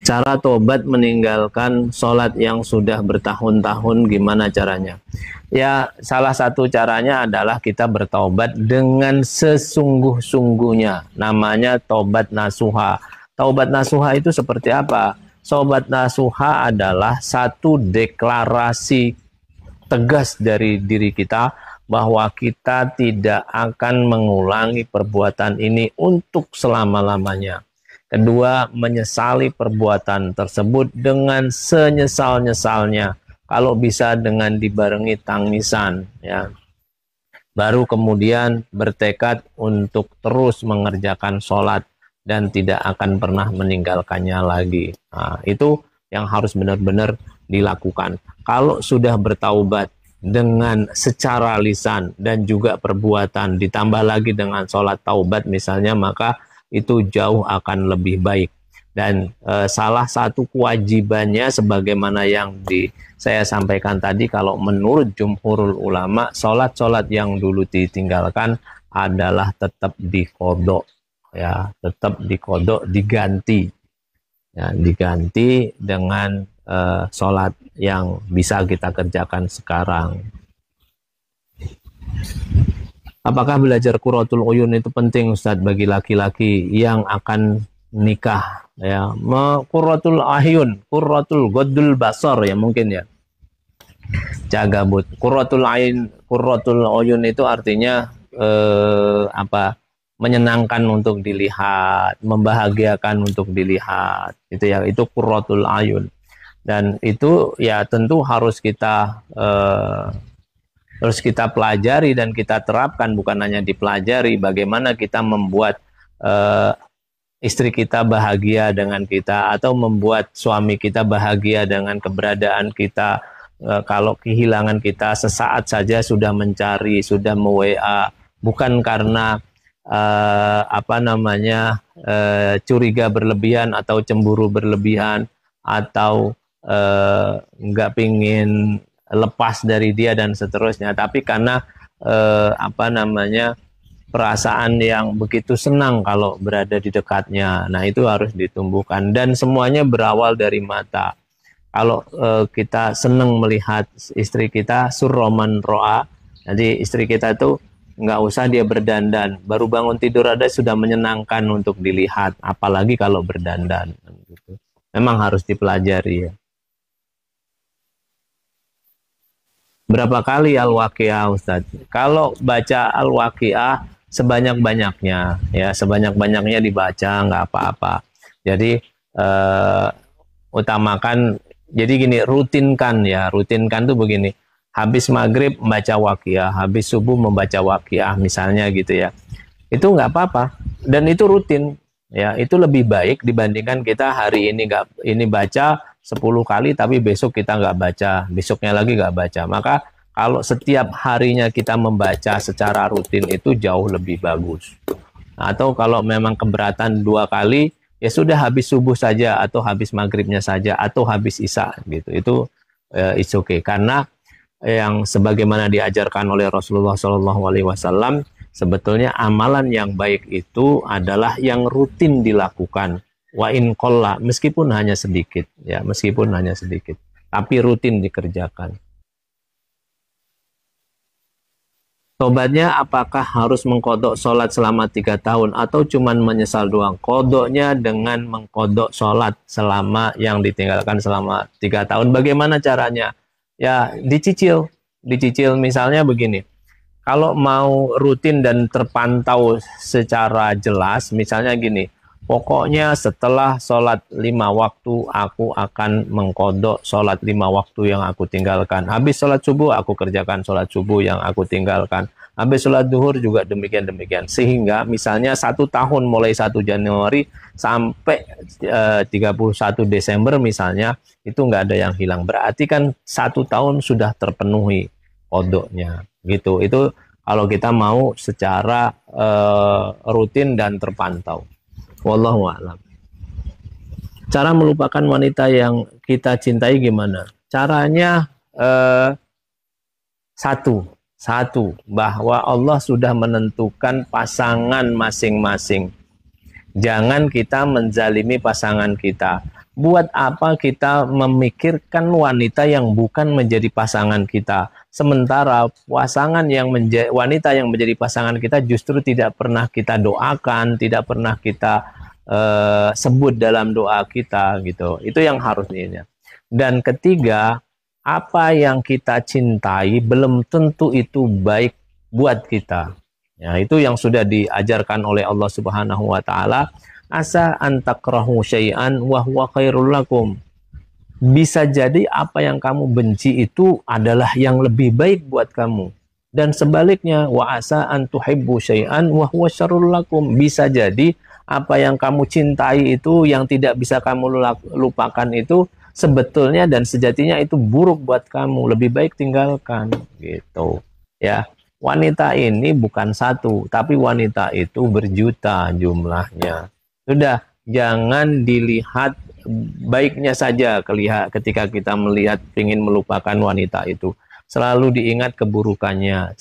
Cara tobat meninggalkan sholat yang sudah bertahun-tahun, gimana caranya? Ya, salah satu caranya adalah kita bertaubat dengan sesungguh-sungguhnya. Namanya taubat nasuha. Taubat nasuha itu seperti apa? Taubat nasuha adalah satu deklarasi tegas dari diri kita bahwa kita tidak akan mengulangi perbuatan ini untuk selama-lamanya. Kedua, menyesali perbuatan tersebut dengan senyesal-nyesalnya. Kalau bisa dengan dibarengi tangisan, ya. Baru kemudian bertekad untuk terus mengerjakan sholat dan tidak akan pernah meninggalkannya lagi. Nah, itu yang harus benar-benar dilakukan. Kalau sudah bertaubat dengan secara lisan dan juga perbuatan, ditambah lagi dengan sholat taubat misalnya, maka itu jauh akan lebih baik. Dan salah satu kewajibannya sebagaimana yang saya sampaikan tadi, kalau menurut jumhurul ulama, sholat-sholat yang dulu ditinggalkan adalah tetap dikodok, ya, tetap dikodok, diganti, ya, diganti dengan sholat yang bisa kita kerjakan sekarang. Apakah belajar Qurratul Uyun itu penting, Ustadz, bagi laki-laki yang akan nikah? Ya, Qurratul Ayun, Qurratul Ghaddul Basar, ya mungkin ya. Jagabut. Qurratul Ain, Qurratul Uyun itu artinya apa? Menyenangkan untuk dilihat, membahagiakan untuk dilihat. Itu ya, itu Qurratul Ayun. Dan itu ya tentu harus kita pelajari dan kita terapkan, bukan hanya dipelajari, bagaimana kita membuat istri kita bahagia dengan kita, atau membuat suami kita bahagia dengan keberadaan kita. Kalau kehilangan kita sesaat saja sudah mencari, sudah me-WA, bukan karena curiga berlebihan atau cemburu berlebihan, atau nggak pingin lepas dari dia dan seterusnya, tapi karena perasaan yang begitu senang kalau berada di dekatnya. Nah, itu harus ditumbuhkan, dan semuanya berawal dari mata. Kalau kita senang melihat istri kita, surroman ro'a, jadi istri kita itu nggak usah dia berdandan, baru bangun tidur ada sudah menyenangkan untuk dilihat, apalagi kalau berdandan. Memang harus dipelajari, ya. Berapa kali Al-Waqiah, Ustadz? Kalau baca Al-Waqiah sebanyak-banyaknya, ya, sebanyak-banyaknya dibaca, nggak apa-apa. Jadi utamakan, jadi gini, rutinkan tuh begini. Habis maghrib membaca Waqiah, habis subuh membaca Waqiah, misalnya gitu ya. Itu nggak apa-apa, dan itu rutin, ya. Itu lebih baik dibandingkan kita hari ini baca 10 kali, tapi besok kita nggak baca, besoknya lagi nggak baca. Maka kalau setiap harinya kita membaca secara rutin itu jauh lebih bagus. Atau kalau memang keberatan 2 kali, ya sudah habis subuh saja, atau habis maghribnya saja, atau habis isya gitu. Itu it's okay. Karena yang sebagaimana diajarkan oleh Rasulullah SAW, sebetulnya amalan yang baik itu adalah yang rutin dilakukan. Wa in qalla, meskipun hanya sedikit, ya, meskipun hanya sedikit, tapi rutin dikerjakan. Tobatnya apakah harus mengkodok sholat selama 3 tahun atau cuman menyesal doang? Kodoknya dengan mengkodok sholat selama yang ditinggalkan selama 3 tahun. Bagaimana caranya? Ya, dicicil misalnya begini. Kalau mau rutin dan terpantau secara jelas, misalnya gini, pokoknya setelah sholat 5 waktu, aku akan mengkodok sholat 5 waktu yang aku tinggalkan. Habis sholat subuh, aku kerjakan sholat subuh yang aku tinggalkan. Habis sholat duhur juga demikian-demikian. Sehingga misalnya 1 tahun mulai 1 Januari sampai 31 Desember misalnya, itu nggak ada yang hilang. Berarti kan 1 tahun sudah terpenuhi kodoknya. Gitu. Itu kalau kita mau secara rutin dan terpantau. Wallahu a'lam. Cara melupakan wanita yang kita cintai gimana? Caranya satu, bahwa Allah sudah menentukan pasangan masing-masing. Jangan kita menzalimi pasangan kita. Buat apa kita memikirkan wanita yang bukan menjadi pasangan kita, sementara wanita yang menjadi pasangan kita justru tidak pernah kita doakan, tidak pernah kita sebut dalam doa kita gitu. Itu yang harus ini. Dan ketiga, apa yang kita cintai belum tentu itu baik buat kita. Ya, itu yang sudah diajarkan oleh Allah Subhanahu wa taala. Asa antakrahu syai'an wa huwa khairul lakum. Bisa jadi apa yang kamu benci itu adalah yang lebih baik buat kamu. Dan sebaliknya, wa asa an tuhibbu syai'an wa huwa syarrul lakum. Bisa jadi apa yang kamu cintai itu, yang tidak bisa kamu lupakan itu sebetulnya dan sejatinya itu buruk buat kamu. Lebih baik tinggalkan gitu. Ya. Wanita ini bukan satu, tapi wanita itu berjuta jumlahnya. Sudah, jangan dilihat baiknya saja ketika kita melihat ingin melupakan wanita itu. Selalu diingat keburukannya,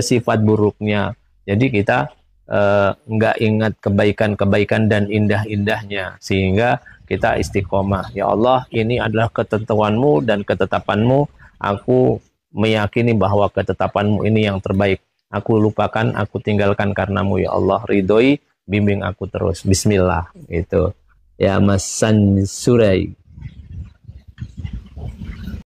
sifat buruknya. Jadi kita nggak ingat kebaikan-kebaikan dan indah-indahnya. Sehingga kita istiqomah. Ya Allah, ini adalah ketentuanmu dan ketetapanmu. Aku meyakini bahwa ketetapanmu ini yang terbaik. Aku lupakan, aku tinggalkan karenamu ya Allah. Ridhoi, bimbing aku terus. Bismillah. Itu. Ya Mas San Surai.